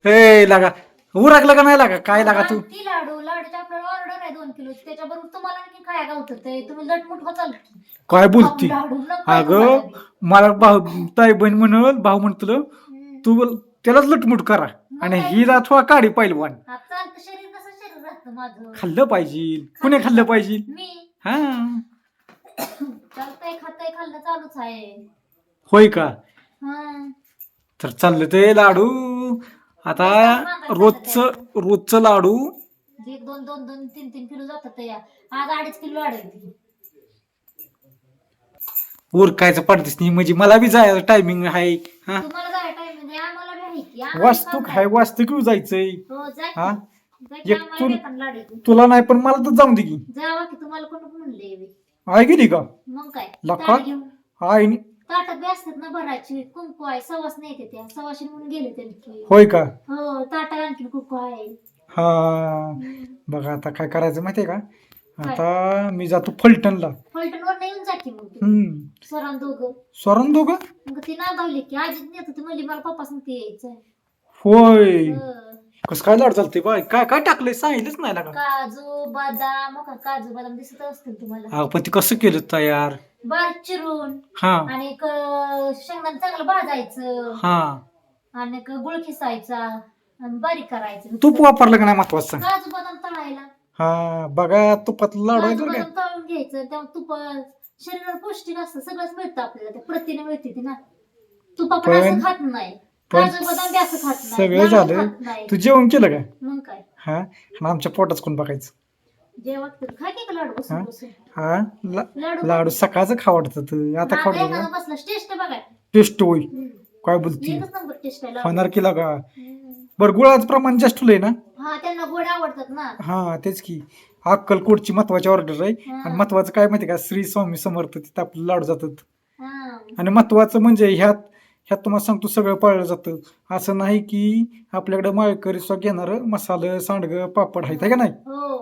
हे लागा उरकलं का नाही लागा काय लागा तू ती लाडूची आपल्याला ऑर्डर आहे 2 किलो त्याच्याबरोबर तुम्हाला आणखी काय गावतं ते तुम्ही लटमुट होताल की. काय बोलती लाडू नको आहे अगं तुम्हाला बी. मला भाऊ ताई बहीण म्हणल भाऊ म्हणतलं हम्म. तू त्यालाच लटमुट करा आणि काय? हिला थोडा काढी पहिलवान हा, चालतं शरीर कसं शरीर राहतं माझं खाल्लं पाहिजे कुणी खाल्लं पाहिजे मी हा चालतंय खातंय खाल्लं चालूच आहे. होय का हा तर चाललं ते लाडू आता रोजचं लाडू एक 2-2-2-3-3 किलो जातात या आज 2.5 किलो लाडू आहे ती. उरकायचं पडतेच नाही म्हणजे मला बी जायचं टायमिंग आहे हा तुम्हाला जाय टाइम म्हणजे आम्हाला बी आहे की आम्हाला वास्तूक काम आहे आहे. वास्तूक जायचंय हो जा की. हा जा की एक आम्हाला देताना लाडू आहे. तुला नाही पण मला तर जाऊन दे की जावा की तुम्हाला कोण म्हणले बी. आहे गेली का मग काय लका ताट घेऊन आहे ताटात बी असतात ना भरायची कुंकू आहे सवास नाही येते त्या सवाशी म्हणून गेले त्यांची. होय का हो ताटात आणखी कुंकू आहे. हा बघा आता काय करायचं माहितीये का आता मी जातो फलटणला फलटणवर नाही येऊन जा की मग सरांन दोघं स्वरण दोघं मग ती नादावली की आजीच नेत होती म्हणली मला पप्पास ते यायचंय. होय हं. कसं काय लाड चालते बाय काय काय टाकलंय सांगितलंच नाही लागा काजू बदाम मग काजू बदाम दिसत असतील तुम्हाला. पण ते कसं केलं तयार बारीक चिरून हा आणि शेंगदाणे चांगलं भाजायचं हा आणि गुळ खिसायचा आणि बारीक करायचं. तूप वापरलं का नाही महत्वाचं काजू बदाम तळायला हा बघा तुपात लाडू आहे काजू बरं बदाम तळून घ्यायचं तेव्हा तुप शरीराला पौष्टिक असतं सगळंच मिळतं आपल्याला ते प्रथिने मिळते ती ना. तुप आपण असं खात नाही काजू बदाम बी असं खात नाही सगळं लाडू झालं खात नाही. तू जेवण केलं का मग काय हा आणि आमच्या पोटाच कोण बघायचं जेवण खा की का लाडू बसून बसून हा लाडू लाडू सकाळचं खावडतं आता माझा खावडत एखादा बसला टेस्ट बघा. टेस्ट होई काय बोलती एकच नंबर टेस्ट आहे लाडू. होणार केला का हम्म. बरं गुळाचं प्रमाण जास्त लय ना हा त्यांना गोड आवडतात ना. हा तेच की अक्कलकोटची महत्वाची ऑर्डर आहे हा. आणि महत्वाचं काय माहिती का श्री स्वामी समर्थ तिथं आपलं लाडू जातात हा. आणि महत्वाचं म्हणजे ह्यात ह्यात तुम्हाला सांगतो सगळं पाळलं जातं असं नाही की आपल्याकडे माळकरी स्वतः घेणारं मसालं सांडगं पापड आहे का नाही हो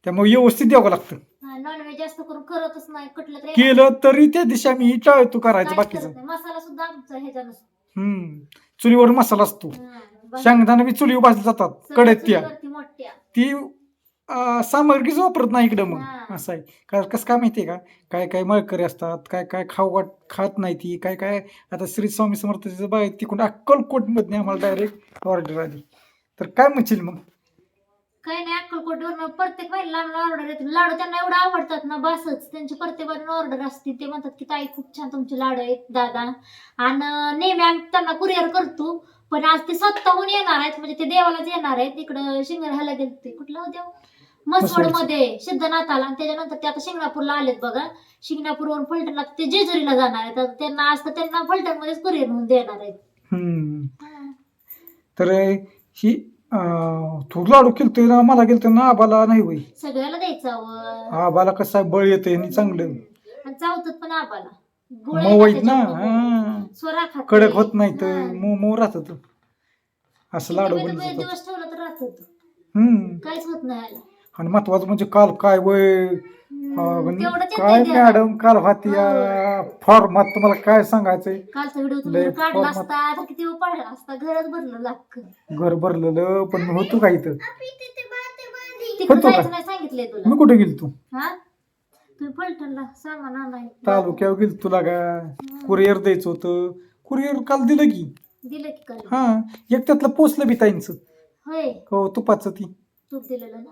त्यामुळे व्यवस्थित द्यावं लागतं नॉनव्हेज जास्त करून करतच नाही कुठलं तरी केलं तरी त्या दिवशी आम्ही टाळतो करायचं काहीच बाकीचं करत नाही. मसाला सुद्धा आमचा ह्याच्या नसतो. चुलीवर मसाला असतो शेंगदाणे बी चुलीवर भाजले जातात कडेत त्या मोठ्या ती सामग्रीच वापरत नाही इकडं मग हा. असं आहे कारण कसं काय माहितीये का काय काय मळकरी असतात काय काय खात नाही ती काय काय आता श्री स्वामी समर्थाचं बाय तिकडून अक्कलकोट मधने आम्हाला डायरेक्ट ऑर्डर आली तर काय म्हणशील मग काही नाही अक्कलकोटवर प्रत्येक महिला ऑर्डर येते लाडू त्यांना एवढं आवडतात ना बसच त्यांची प्रत्येक ऑर्डर असते ते म्हणतात की ताई खूप छान तुमचे लाडू आहेत दादा आणि नेहमी आम्ही त्यांना कुरिअर करतो पण आज ते स्वतःहून येणार आहेत म्हणजे ते देवालाच येणार आहेत इकडं शिंगणाला गेलते कुठलं देव मसवड मध्ये सिद्धनाथाला आणि त्याच्यानंतर ते आता शिंगणापूरला आलेत बघा शिंगणापूरवरून फलटणला ते जेजुरीला जाणार आहेत आता त्यांना आज तर त्यांना फलटण मध्येच कुरिअर म्हणून देणार आहेत. तर ही तू लाडू केलतोय ना मला गेलतोय ना आबाला नाही होई सगळ्याला द्यायचं आबाला कसं आहे बळ येतंय आणि चांगलं आणि चावतात पण आबाला मऊ आहेत ना हा स्वरा खाते. कडक होत नाही तर हा. मऊ मऊ राहत असं लाडू किती बनवतात दिवस ठेवलं तर राहत काहीच होत नाही याला. आणि महत्वाचं म्हणजे काल काय वय तेवढंच काय येतंय त्याला. मॅडम काल होत्या फॉर्मात तुम्हाला काय सांगायचंय कालचा व्हिडिओ लय तुम्ही काढला format. असता तर किती वेळ पडला असता घरच भरलं लाख घर भरलेलं पण मी होतो का इथं तिकडे होतो का? जायचं नाही सांगितलंय तुला मी कुठे गेल तू हा तुम्ही फलटणला सामान आणाय तालुक्यावर गेल तुला का कुरिअर द्यायचं होतं कुरिअर काल दिलं की दिलं की काल हा एक त्यातलं पोचलं बी ताईंचं होय हो तुपाचं ती तूप दिलेलं ना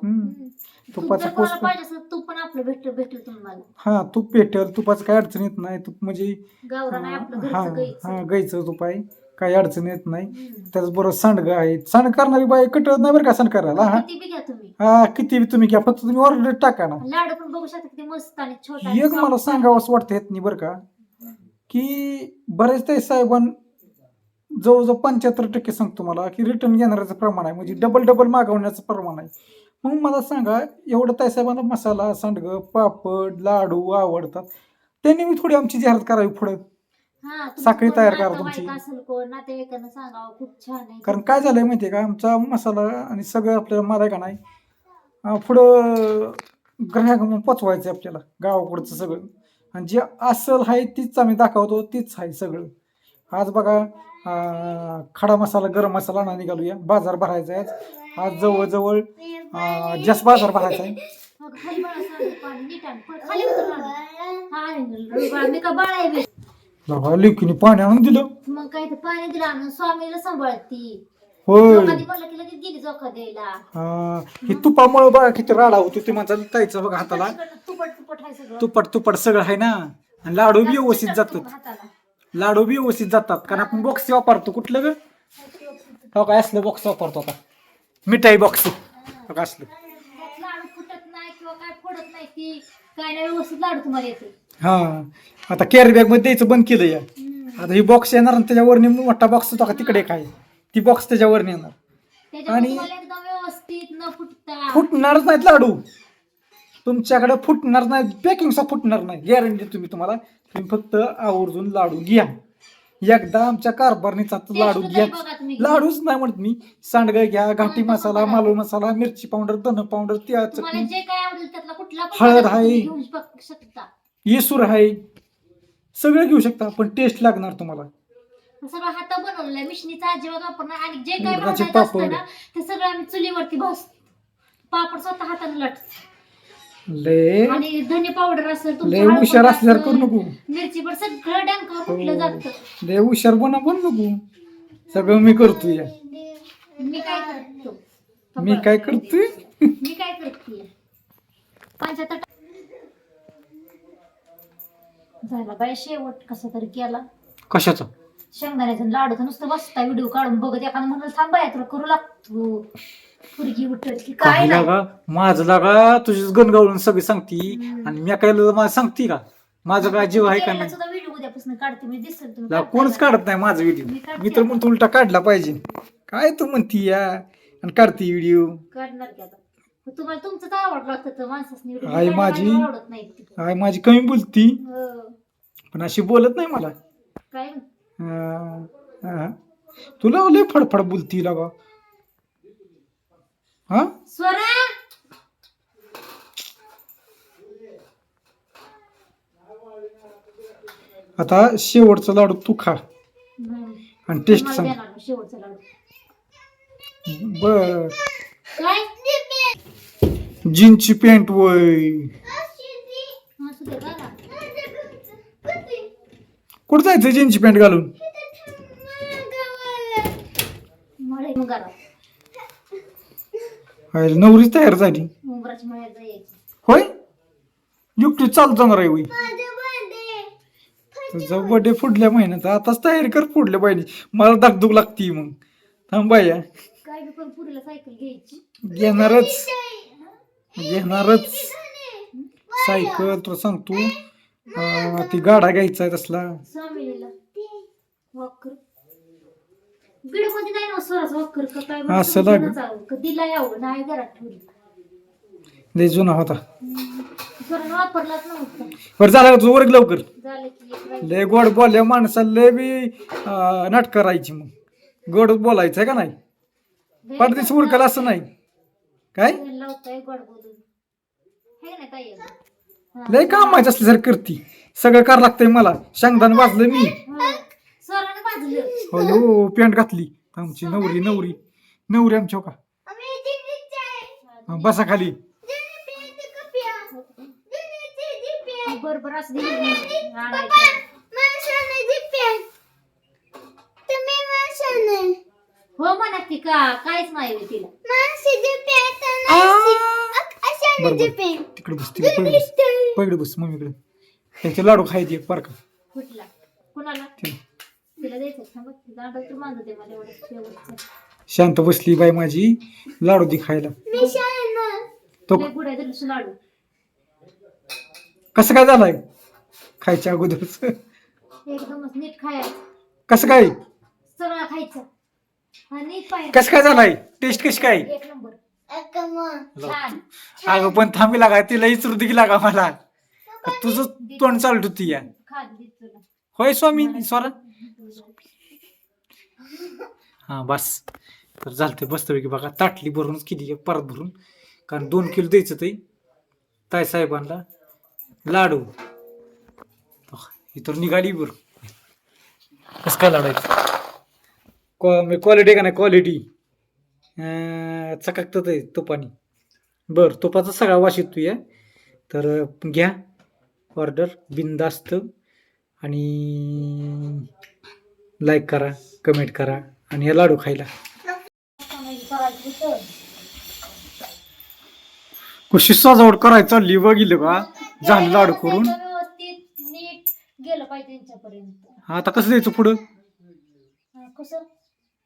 तूप तुपाचं जर कोणाला पोचलं पाहिजे असेल तूप पण आपलं भेटेल तुम्हाला हा तूप भेटेल तुपाचं काय अडचण येत नाही तूप म्हणजे गावरान आहे आपलं हा घरचं गाईचं. हा गाईचं तूप आहे काही अडचण येत नाही त्याचबरोबर सांडगं आहे सांड करणारी बाई कटत नाही बरं का सांड करायला हा किती बी घ्या तुम्ही हा किती बी तुम्ही घ्या फक्त तुम्ही ऑर्डर टाका ना लाडू पण बघू शकता किती मस्त आणि छोटा आणि एक मला soft. सांगावं असं वाटतं येत नाही बरं का की बरेच ते साहेबां जवळजवळ 75% सांगतो मला की रिटर्न घेणाऱ्याचं प्रमाण आहे म्हणजे डबल मागवण्याचं प्रमाण आहे मग मला सांगा एवढं ताईसाहेबांना मसाला सांडगं पापड लाडू आवडतात त्यांनी मी थोडी आमची जाहिरात करावी पुढं हा, तुमचं साखळी कोण तयार करा नातेवाईक तुमची. असेल कोण नातेवाईकांना सांगावं खूप छान आहे कारण काय झालंय माहितीये का आमचा मसाला आणि सगळं आपल्याला मला का नाही पुढं ग्राहक पोचवायचं आपल्याला गावाकडचं सगळं आणि जे असल आहे तीच आम्ही दाखवतो तीच आहे सगळं आज बघा खडा मसाला गरम मसाला आणा निघालूया. बाजार भरायचा आहे आज जवळजवळ जास्त बाजार भरायचा आहे. मग खाली बाळा सांग, पाणी नीट आण. खाली उतर आण. हा, बाळा, मी का बाळा आहे बे? बघा लेकीने पाणी आणून दिलं. मग काय ते पाणी दिलं आणून स्वामीला सांभाळती. होय कधी म्हणलं की लगेच गेली जोखा द्यायला. ही तुपामुळे बघा किती राडा होतो ते म्हणतात ताईचं बघा हाताला तुपट तुपट आहे सगळं तुपट सगळं आहे ना. आणि लाडू बी व्यवस्थित जातात. हाताला. लाडू बी व्यवस्थित जातात कारण आपण बॉक्स वापरतो. कुठलं ग हो काय असलं बॉक्स वापरतो आता मिठाई बॉक्स असलं. त्यात लाडू फुटत नाही किंवा काय फोडत नाही ती काय नाही व्यवस्थित लाडू तुम्हाला येते. हा आता कॅरी बॅग मध्ये द्यायचं बंद केलं या. आता ही बॉक्स येणार आणि त्याच्यावर मोठा बॉक्स होता का तिकडे काय ती बॉक्स त्याच्यावर येणार. त्याच्यामुळे तुम्हाला एकदम व्यवस्थित न फुटता फुटणारच नाहीत लाडू तुमच्याकडे फुटणार नाही. पॅकिंगचा फुटणार नाही गॅरंटी तुम्हाला. तुम्ही फक्त आवर्जून लाडू घ्या. एकदा आमच्या कारभारणीचा लाडू टेस्ट घ्या. तरी बघा तुम्ही. लाडूच नाही म्हणत मी. सांडगं घ्या घाटी मसाला मालवण मसाला मिरची पावडर धन पावडर त्या तुम्हाला चटणी जे काय आवडेल त्यातला कुठला पण हळद पदार्थ आहे. तुम्ही घेऊ शकता. येसूर आहे सगळं घेऊ शकता पण टेस्ट लागणार तुम्हाला. सगळं हाता बनवलंय मिशनीचा अजिबात वापरणार आणि जे काय उडदाचे बनवायचं असतं पापड. ना ते सगळं आम्ही चुलीवरती भाजतो. पापड स्वतः हाताने लट लय आणि धने पावडर असेल तुमचं लय हळद हुशार पावडर असल्यावर करू असेल, नको. मिरची पण सगळं डंकावर कुठलं जातं. लय हुशार बना पण नको. सगळं मी करतोय. मी काय करतो मी काय करतोय मी काय करते पंचाहत्तर झाला बाय शेवट कसा तरी केला. कशाचा शेंगदाण्याचा लाडूचा नुसतं बसता व्हिडिओ काढून बघत एखादं म्हणलं थांबाय तुला करू लागतो पुरगी उठल की काय काय नाही. लागा माझं लागा तुझीच गणगावून सगळी सांगती आणि मी काय मला सांगती का माझं काय जीव आहे का केलेला नाही. सुद्धा व्हिडिओ उद्यापासून काढते मी दिसेल तुम्ही ला काढताय कोणच का? काढत नाही माझा व्हिडिओ. मी काढते मी तर म्हणतो उलटा काढला पाहिजे. काय तू म्हणती या आणि काढती व्हिडिओ. काढणार की आता मग तुम्हाला तुमचंच आवडलं असतं तर माणसासनी व्हिडिओ आई काढायला माझी. मला आवडत नाही ती. काय माझी कमी बोलती हो. पण अशी बोलत नाही मला. काय हा. तुला लय फडफड बोलती लागा. हा स्वरा आता शेवटचा लाडू तू खा आणि टेस्ट तुम्हाला सांग. देणार मी शेवटचा लाडू. बर काय जीनची पॅन्ट वय असू दे का ना. कुठं जायचं जीनची पॅन्ट घालून. मळे घरात अरे नवरीच तयार झाली उंबराची मळ्यात जायची. होय. युक्ती चालू जाणार आहे होय. तुझा बर्थडे पुढल्या महिन्यात आताच तयारी कर पुढल्या महिन्यात. मला दागदुग लागती मग. थांबाया काय बी पण पुरीला सायकल घ्यायची. घेणारच सायकल तुला सांगतो. ती गाडा घ्यायचा आहे तसला. स्वामीला वॉकर बीड मध्ये नाही ना स्वराच वॉकर का काय असं लाग. दिला यावं नाही घरात ठेवली. लय जुना होता. स्वरानं वापरलाच नव्हता. बरं झालं का तुझं वर्ग लवकर. झालं की एक राहिलं. लय गोड बोलल्या माणसाला लय बी नाटक करायची मग. गोड बोलायचं आहे का नाही. पडदेश उरकल असं नाही काय. लावताय गोड बोलून हे नाही काय आहे. लय कामाचं असल्यासारखं करती. सगळं करावं लागतंय मला. शेंगदाण वाजलं मी. स्वरानं भाजलं. हो पॅन्ट घातली. आमची नवरी आमची हो का. बसा खाली. बरोबर असं दिली हो म्हणा की का काहीच नाही होय तिला. तिकडे बस पकडे बस मम्मीकडे. त्याचे लाडू खायचे एक पार का. कुठला कुणाला तिला द्यायचं थांबा. दांडा तर माझं दे मला एवढं शेवटचं. शांत बसली बाई माझी. लाडू दे खायला. तो लय गुड आहे तुझं लाडू. कसं काय झालाय खायच्या अगोदरच. एकदमच नीट खायचं. कसं काय सगळं खायचं आणि नीट पाहिजे. कसं काय झालाय टेस्ट कशी काय. एक नंबर छान. अगं पण थांबी लागा तिला इचरू दे की लागा मला. तुझं तोंड चालत होती या. खा दे तुला. होय स्वामी स्वरा. हा बस तर झालते बसतं बघा. ताटली भरूनच किती परत भरून कारण 2 किलो द्यायचं ते ताई साहेबांना लाडू. ही तर निघाली बरं. कसं काय लाडू क्वालिटी का नाही क्वालिटी चकाकत आहे तुपानी. बर तुपाचा सगळा वास येतोय तर घ्या ऑर्डर बिनधास्त आणि लाईक करा कमेंट करा आणि हे लाडू खायला. कशी सजावट करायची चालली बघितलं का झालं लाडू करून. व्यवस्थित नीट गेलं पाहिजे त्यांच्यापर्यंत. आता कसं द्यायचं पुढं कसं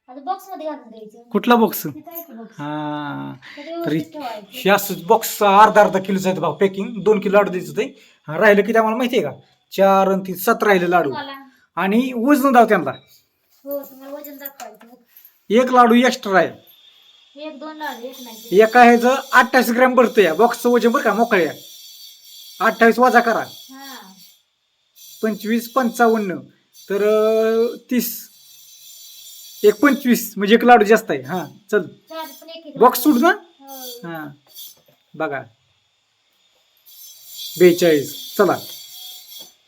आता बॉक्स मध्ये घालून द्यायचं. कुठला बॉक्स तिथं आहे की box. हा ते तरी व्यवस्थित ठेवायचं. हे असं बॉक्स अर्धा किलोचं आहे भाऊ पॅकिंग 2 किलो लाडू द्यायचं ते. हा राहिलं किती आम्हाला माहिती आहे का 4 आणि 3 7 राहिले लाडू तुम्हाला आणि वजन दाव त्यांना हो तुम्हाला वजन दाखवायचं. एक लाडू एक्स्ट्रा आहे. एक दोन लाडू एक नाही. एका ह्याचं 28 ग्रॅम भरतं या बॉक्सचं वजन बरं का मोकळ्या 28 वजा करा हा 25 55 तर 30 एक 25 म्हणजे एक लाडू जास्त आहे. हा चल चार पण एक एक बॉक्स लाडू. सुट ना. हो. हा बघा 42 चला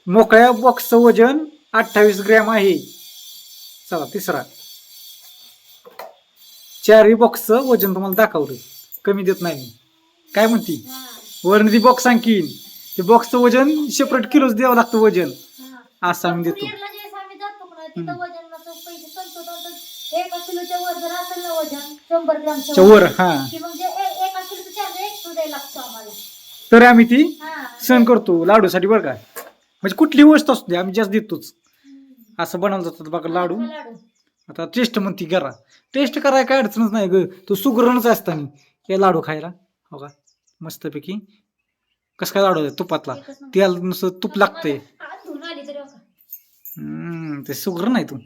मोकळ्या बॉक्सचं वजन 28 ग्रॅम आहे. चला तिसरा 4 बॉक्सचं वजन तुम्हाला दाखवलं कमी देत नाही मी. काय म्हणती हा, वरण ती बॉक्स आणखीन ते बॉक्सचं वजन सेपरेट किलोच द्यावं लागतं वजन हा. असं आम्ही देतो. कुरिअरला ज्यावेळेस आम्ही जातो ना तिथं वजनाचं पैसे संपतो तर 1 किलोच्या वर जर असेल ना वजन 100 ग्रामच्या च्या वर हा की मग जे 1 किलोचं चार्ज एक्स्ट्रा द्यायला लागतो आम्हाला. तर आम्ही ती हा सहन करतो लाडूसाठी बरं का. म्हणजे कुठली वस्तू असू दे आम्ही जास्त देतोच. असं बनवलं जातात बघा लाडू. लाडू आता टेस्ट म्हणती करा टेस्ट करायला काय अडचणच नाही ग तो सुगरणच असताना हे लाडू खायला हो का मस्तपैकी. कसं काय लाडू आहे तुपातला एकच नंबर. तेल नुसतं तूप लागतंय. धुवून आली तरी हो का. ते सुगरण नाही तू